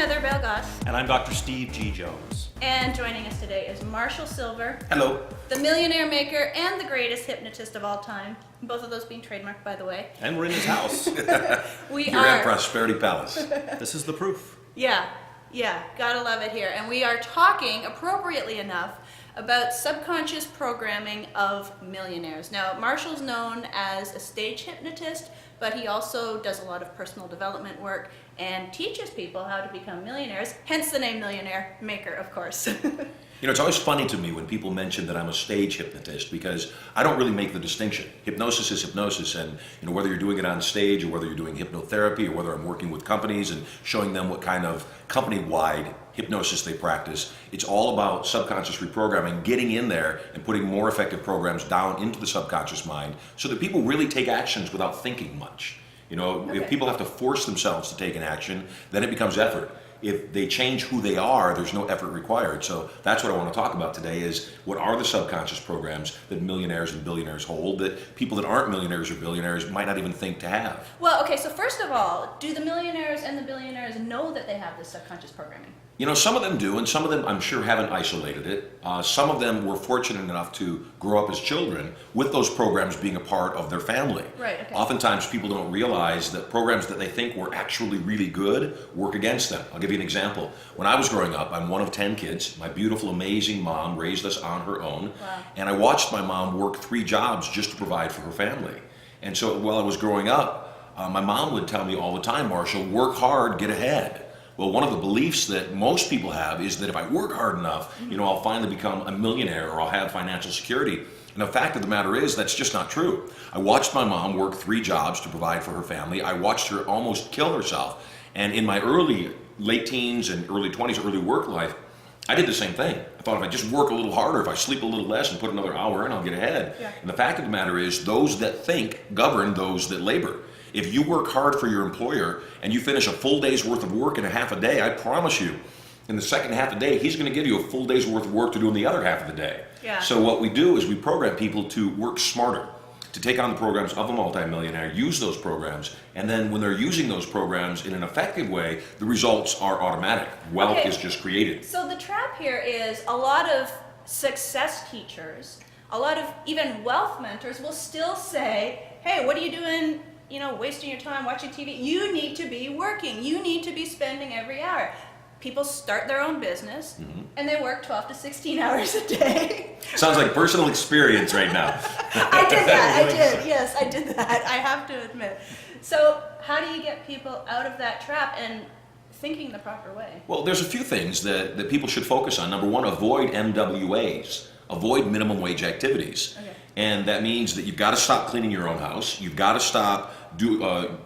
Heather Vale. And I'm Dr. Steve G. Jones. And joining us today is Marshall Sylver. Hello. The millionaire maker and the greatest hypnotist of all time. Both of those being trademarked, by the way. And we're in his house. You're at Prosperity Palace. This is the proof. Yeah, gotta love it here. And we are talking, appropriately enough, about subconscious programming of millionaires. Now, Marshall's known as a stage hypnotist, but he also does a lot of personal development work and teaches people how to become millionaires, hence the name Millionaire Maker, of course. You know, it's always funny to me when people mention that I'm a stage hypnotist because I don't really make the distinction. Hypnosis is hypnosis, and whether you're doing it on stage or whether you're doing hypnotherapy or whether I'm working with companies and showing them what kind of company-wide hypnosis they practice, it's all about subconscious reprogramming, getting in there and putting more effective programs down into the subconscious mind so that people really take actions without thinking much. If people have to force themselves to take an action, then it becomes effort. If they change who they are, there's no effort required. So that's what I want to talk about today is what are the subconscious programs that millionaires and billionaires hold that people that aren't millionaires or billionaires might not even think to have. Well, okay, so first of all, do the millionaires and the billionaires know that they have this subconscious programming? Some of them do, and some of them I'm sure haven't isolated it. Some of them were fortunate enough to grow up as children with those programs being a part of their family. Right, okay. Oftentimes people don't realize that programs that they think were actually really good work against them. I'll give you an example. When I was growing up, I'm one of 10 kids. My beautiful, amazing mom raised us on her own. Wow. And I watched my mom work 3 jobs just to provide for her family. And so while I was growing up, my mom would tell me all the time, Marshall, work hard, get ahead. Well, one of the beliefs that most people have is that if I work hard enough, I'll finally become a millionaire or I'll have financial security. And the fact of the matter is that's just not true. I watched my mom work 3 jobs to provide for her family. I watched her almost kill herself. And in my late teens and early 20s, early work life, I did the same thing. I thought if I just work a little harder, if I sleep a little less and put another hour in, I'll get ahead. Yeah. And the fact of the matter is those that think govern those that labor. If you work hard for your employer and you finish a full day's worth of work in a half a day, I promise you, in the second half of the day, he's going to give you a full day's worth of work to do in the other half of the day. Yeah. So what we do is we program people to work smarter, to take on the programs of a multimillionaire, use those programs, and then when they're using those programs in an effective way, the results are automatic. Wealth is just created. So the trap here is a lot of success teachers, a lot of even wealth mentors will still say, hey, what are you doing, wasting your time watching TV? You need to be working. You need to be spending every hour. People start their own business and they work 12 to 16 hours a day. Sounds like personal experience right now. I did that. Yes, I did that. I have to admit. So how do you get people out of that trap and thinking the proper way? Well, there's a few things that people should focus on. Number one, avoid MWAs. Avoid minimum wage activities. Okay. And that means that you've got to stop cleaning your own house. You've got to stop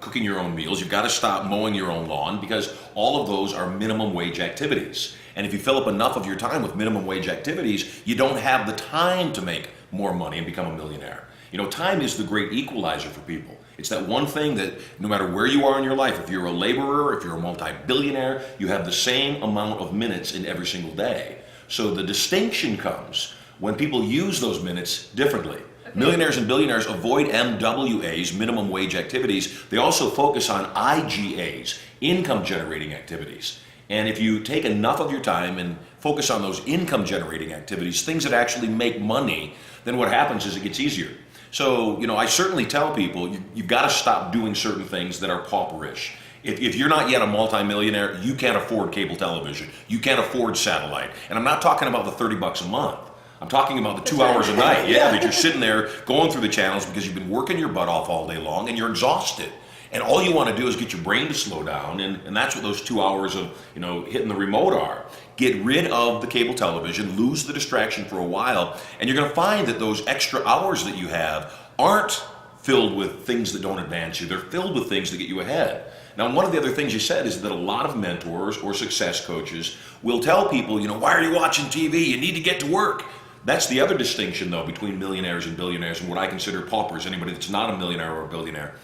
cooking your own meals. You've got to stop mowing your own lawn because all of those are minimum wage activities. And if you fill up enough of your time with minimum wage activities, you don't have the time to make more money and become a millionaire. Time is the great equalizer for people. It's that one thing that no matter where you are in your life, if you're a laborer, if you're a multi-billionaire, you have the same amount of minutes in every single day. So the distinction comes when people use those minutes differently. Okay. Millionaires and billionaires avoid MWAs, minimum wage activities. They also focus on IGAs, income generating activities. And if you take enough of your time and focus on those income generating activities, things that actually make money, then what happens is it gets easier. So, I certainly tell people you've got to stop doing certain things that are pauperish. If you're not yet a multimillionaire, you can't afford cable television. You can't afford satellite. And I'm not talking about the $30 a month. I'm talking about the 2 hours a night, that you're sitting there going through the channels because you've been working your butt off all day long and you're exhausted. And all you want to do is get your brain to slow down, and that's what those 2 hours of hitting the remote are. Get rid of the cable television, lose the distraction for a while, and you're going to find that those extra hours that you have aren't filled with things that don't advance you. They're filled with things that get you ahead. Now, one of the other things you said is that a lot of mentors or success coaches will tell people, why are you watching TV? You need to get to work. That's the other distinction, though, between millionaires and billionaires and what I consider paupers, anybody that's not a millionaire or a billionaire.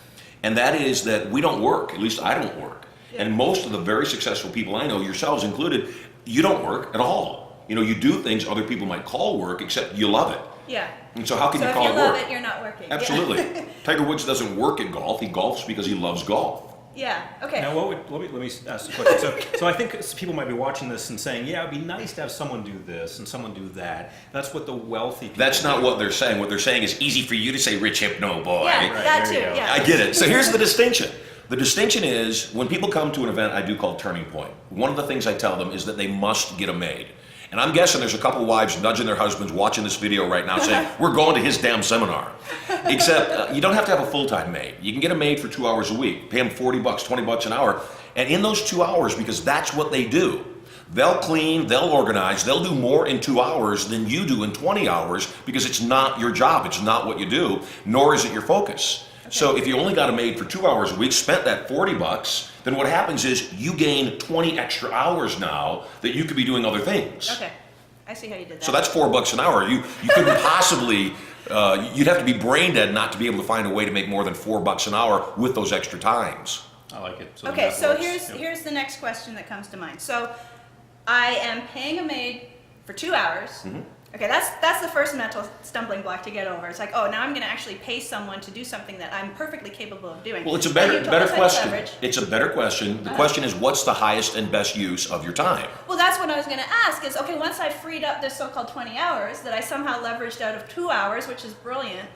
And that is that we don't work, at least I don't work. Yeah. And most of the very successful people I know, yourselves included, you don't work at all. You do things other people might call work, except you love it. Yeah. And so how can you call it work? So if you love it, you're not working. Absolutely. Yeah. Tiger Woods doesn't work at golf. He golfs because he loves golf. Yeah. Okay. Now, let me ask a question. So I think people might be watching this and saying, yeah, it'd be nice to have someone do this and someone do that. That's what the wealthy people That's not do. what they're saying. What they're saying is easy for you to say rich hypno boy. Yeah, Right, that there too. you go. Yeah. I get it. So here's the distinction. The distinction is when people come to an event I do called Turning Point, one of the things I tell them is that they must get a maid. And I'm guessing there's a couple of wives nudging their husbands watching this video right now saying, we're going to his damn seminar. Except you don't have to have a full-time maid. You can get a maid for 2 hours a week, pay them $40, $20 an hour. And in those 2 hours, because that's what they do, they'll clean, they'll organize, they'll do more in 2 hours than you do in 20 hours because it's not your job, it's not what you do, nor is it your focus. So if you only got a maid for 2 hours a week, spent that $40, then what happens is you gain 20 extra hours now that you could be doing other things. Okay. I see how you did that. So that's $4 an hour. You couldn't possibly, you'd have to be brain dead not to be able to find a way to make more than $4 an hour with those extra times. I like it. So Okay, that so works. here's the next question that comes to mind. So I am paying a maid for 2 hours. Mm-hmm. Okay, that's the first mental stumbling block to get over. It's like, oh, now I'm going to actually pay someone to do something that I'm perfectly capable of doing. Well, it's a And you better told us I question. leverage. It's a better question. The question is, what's the highest and best use of your time? Well, that's what I was going to ask is, okay, once I freed up this so-called 20 hours that I somehow leveraged out of 2 hours, which is brilliant.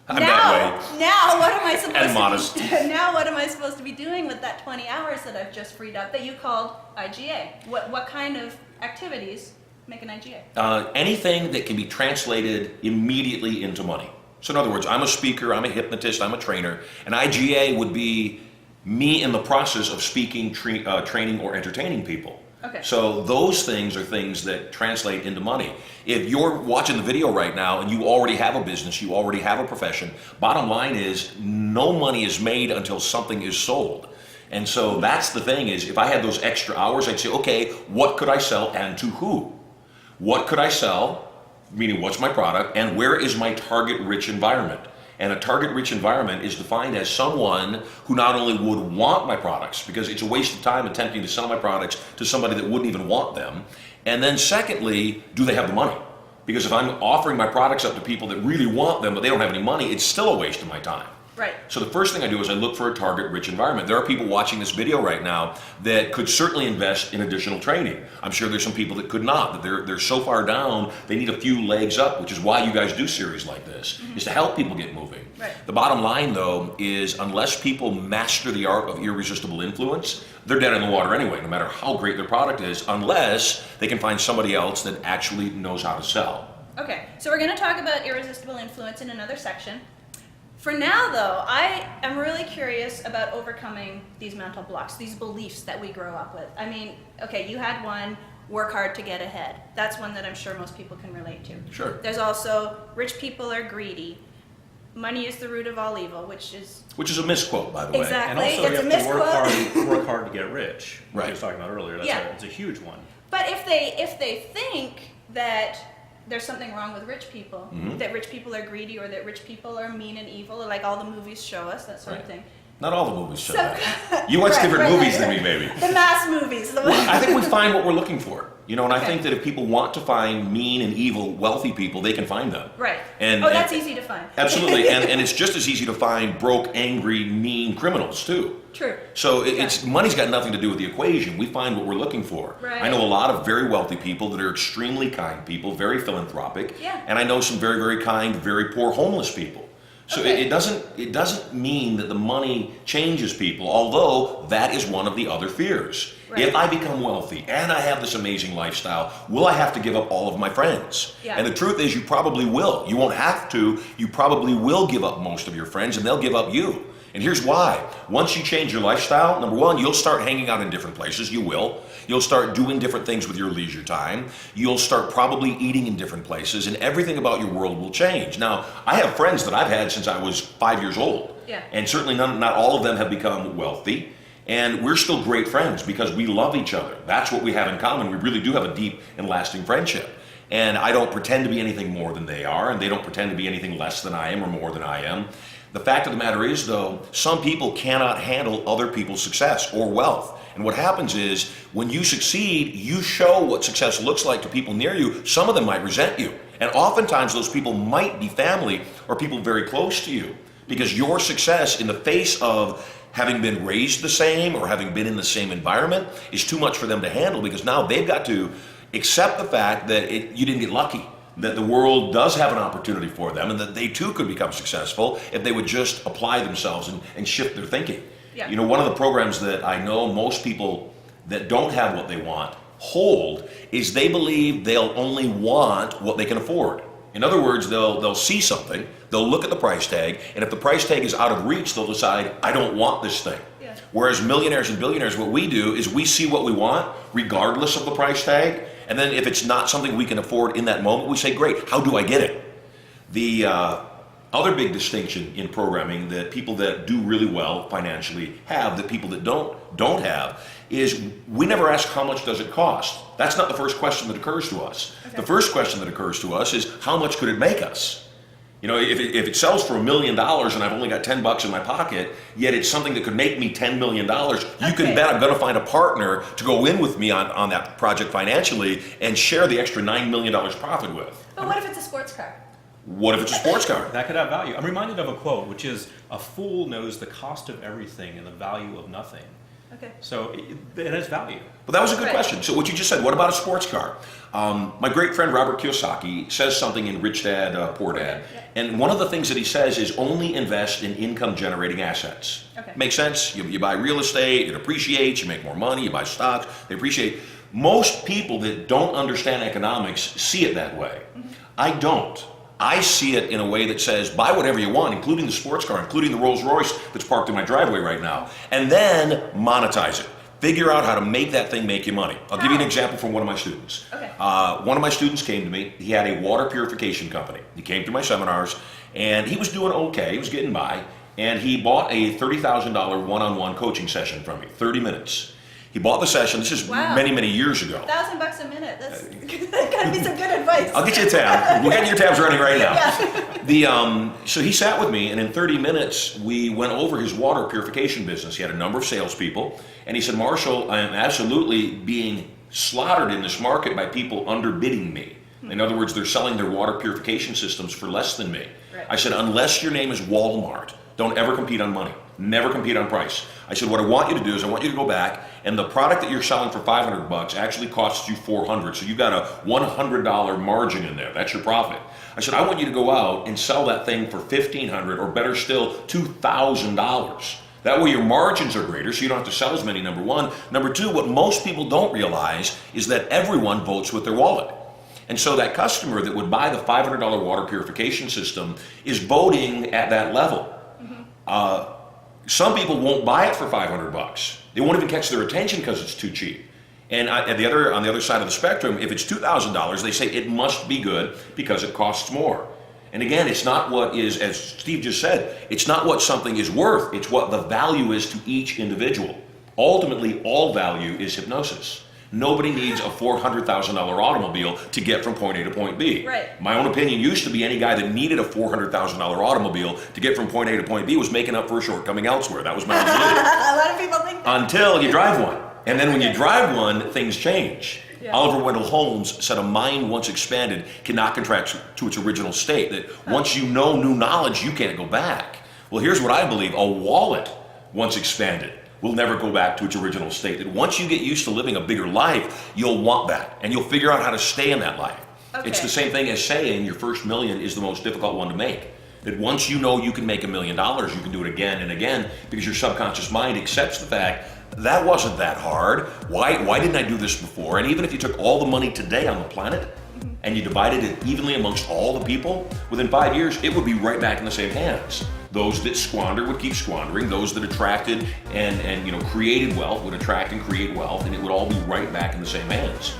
I'm that way. Now what am I supposed And to modest. be now what am I supposed to be doing with that 20 hours that I've just freed up that you called IGA? What kind of activities make an IGA? Anything that can be translated immediately into money. So in other words, I'm a speaker, I'm a hypnotist, I'm a trainer. An IGA would be me in the process of speaking, training, or entertaining people. Okay. So those things are things that translate into money. If you're watching the video right now and you already have a business, you already have a profession, bottom line is no money is made until something is sold. And so that's the thing is if I had those extra hours, I'd say, okay, what could I sell and to who? What could I sell, meaning what's my product, and where is my target-rich environment? And a target-rich environment is defined as someone who not only would want my products, because it's a waste of time attempting to sell my products to somebody that wouldn't even want them, and then secondly, do they have the money? Because if I'm offering my products up to people that really want them, but they don't have any money, it's still a waste of my time. Right. So the first thing I do is I look for a target-rich environment. There are people watching this video right now that could certainly invest in additional training. I'm sure there's some people that could not, that they're so far down, they need a few legs up, which is why you guys do series like this, is to help people get moving. Right. The bottom line, though, is unless people master the art of irresistible influence, they're dead in the water anyway, no matter how great their product is, unless they can find somebody else that actually knows how to sell. Okay, so we're going to talk about irresistible influence in another section. For now, though, I am really curious about overcoming these mental blocks, these beliefs that we grow up with. I mean, okay, you had one, work hard to get ahead. That's one that I'm sure most people can relate to. Sure. There's also, rich people are greedy. Money is the root of all evil, which is a misquote, by the way. Exactly. And also, It's you a have to misquote. work hard to get rich. Like Right. you were talking about earlier. That's Yeah. it's a huge one. But if they think that there's something wrong with rich people, Mm-hmm. that rich people are greedy or that rich people are mean and evil, or like all the movies show us, that sort of thing. Not all the movies show So- that. You watch Right, different right, movies right, than me, right. baby. The mass movies. The I think we find what we're looking for. You know, and I Okay. think that if people want to find mean and evil, wealthy people, they can find them. Right. And, That's and- easy to find. Absolutely. and it's just as easy to find broke, angry, mean criminals, too. True. So it's money's got nothing to do with the equation. We find what we're looking for. Right. I know a lot of very wealthy people that are extremely kind people, very philanthropic. Yeah. And I know some very, very kind, very poor homeless people. So Okay. it doesn't mean that the money changes people, although that is one of the other fears. Right. If I become wealthy and I have this amazing lifestyle, will I have to give up all of my friends? Yeah. And the truth is you probably will. You won't have to. You probably will give up most of your friends and they'll give up you. And here's why. Once you change your lifestyle, number one, you'll start hanging out in different places. You will. You'll start doing different things with your leisure time. You'll start probably eating in different places, and everything about your world will change. Now, I have friends that I've had since I was 5 years old. Yeah. And certainly not all of them have become wealthy. And we're still great friends because we love each other. That's what we have in common. We really do have a deep and lasting friendship. And I don't pretend to be anything more than they are, and they don't pretend to be anything less than I am or more than I am. The fact of the matter is, though, some people cannot handle other people's success or wealth. And what happens is, when you succeed, you show what success looks like to people near you. Some of them might resent you. And oftentimes those people might be family or people very close to you. Because your success in the face of having been raised the same or having been in the same environment is too much for them to handle, because now they've got to accept the fact that you didn't get lucky, that the world does have an opportunity for them, and that they too could become successful if they would just apply themselves and shift their thinking. Yeah. You know, one of the programs that I know most people that don't have what they want hold is they believe they'll only want what they can afford. In other words, they'll see something, they'll look at the price tag, and if the price tag is out of reach, they'll decide, I don't want this thing. Yeah. Whereas millionaires and billionaires, what we do is we see what we want regardless of the price tag, and then if it's not something we can afford in that moment, we say, great, how do I get it? The other big distinction in programming that people that do really well financially have, that people that don't have, is we never ask how much does it cost. That's not the first question that occurs to us. Okay. The first question that occurs to us is how much could it make us? You know, if it sells for $1 million and I've only got $10 in my pocket, yet it's something that could make me $10 million, you can bet I'm going to find a partner to go in with me on that project financially and share the extra $9 million profit with. But what if it's a sports car? What if it's a sports car? That could have value. I'm reminded of a quote, which is, a fool knows the cost of everything and the value of nothing. Okay. So it has value. But that was a good Right. question. So what you just said, what about a sports car? My great friend Robert Kiyosaki says something in Rich Dad, Poor Dad. Yeah. And one of the things that he says is only invest in income generating assets. Okay. Makes sense? You buy real estate, it appreciates, you make more money, you buy stocks, they appreciate. Most people that don't understand economics see it that way. Mm-hmm. I don't. I see it in a way that says, buy whatever you want, including the sports car, including the Rolls Royce that's parked in my driveway right now, and then monetize it. Figure out how to make that thing make you money. I'll give you an example from one of my students. Okay. One of my students came to me. He had a water purification company. He came to my seminars, and he was doing okay. He was getting by, and he bought a $30,000 one-on-one coaching session from me, 30 minutes. He bought the session. This is Wow. many, many years ago. $1,000 a minute. That's gotta be some good advice. I'll get you a tab. We're getting your tabs running right now. Yeah. So he sat with me, and in 30 minutes, we went over his water purification business. He had a number of salespeople, and he said, Marshall, I am absolutely being slaughtered in this market by people underbidding me. In other words, they're selling their water purification systems for less than me. Right. I said, unless your name is Walmart, don't ever compete on money. Never compete on price. I said, what I want you to do is I want you to go back, and the product that you're selling for $500 actually costs you $400. So you've got a $100 margin in there. That's your profit. I said, I want you to go out and sell that thing for $1,500, or better still, $2,000. That way your margins are greater, so you don't have to sell as many, number one. Number two, what most people don't realize is that everyone votes with their wallet. And so that customer that would buy the $500 water purification system is voting at that level. Some people won't buy it for $500. They won't even catch their attention because it's too cheap. And on the other side of the spectrum, if it's $2,000, they say it must be good because it costs more. And again, it's not what is, as Steve just said, it's not what something is worth, it's what the value is to each individual. Ultimately, all value is hypnosis. Nobody needs a $400,000 automobile to get from point A to point B. Right. My own opinion used to be any guy that needed a $400,000 automobile to get from point A to point B was making up for a shortcoming elsewhere. That was my belief. A lot of people think that. Until you drive one. And then when you drive one, things change. Yeah. Oliver Wendell Holmes said a mind once expanded cannot contract to its original state. That once you know new knowledge, you can't go back. Well, here's what I believe. A wallet once expanded will never go back to its original state. That once you get used to living a bigger life, you'll want that. And you'll figure out how to stay in that life. Okay. It's the same thing as saying your first million is the most difficult one to make. That once you know you can make $1 million, you can do it again and again because your subconscious mind accepts the fact that wasn't that hard. Why didn't I do this before? And even if you took all the money today on the planet and you divided it evenly amongst all the people, within 5 years, it would be right back in the same hands. Those that squander would keep squandering. Those that attracted and created wealth would attract and create wealth, and it would all be right back in the same hands.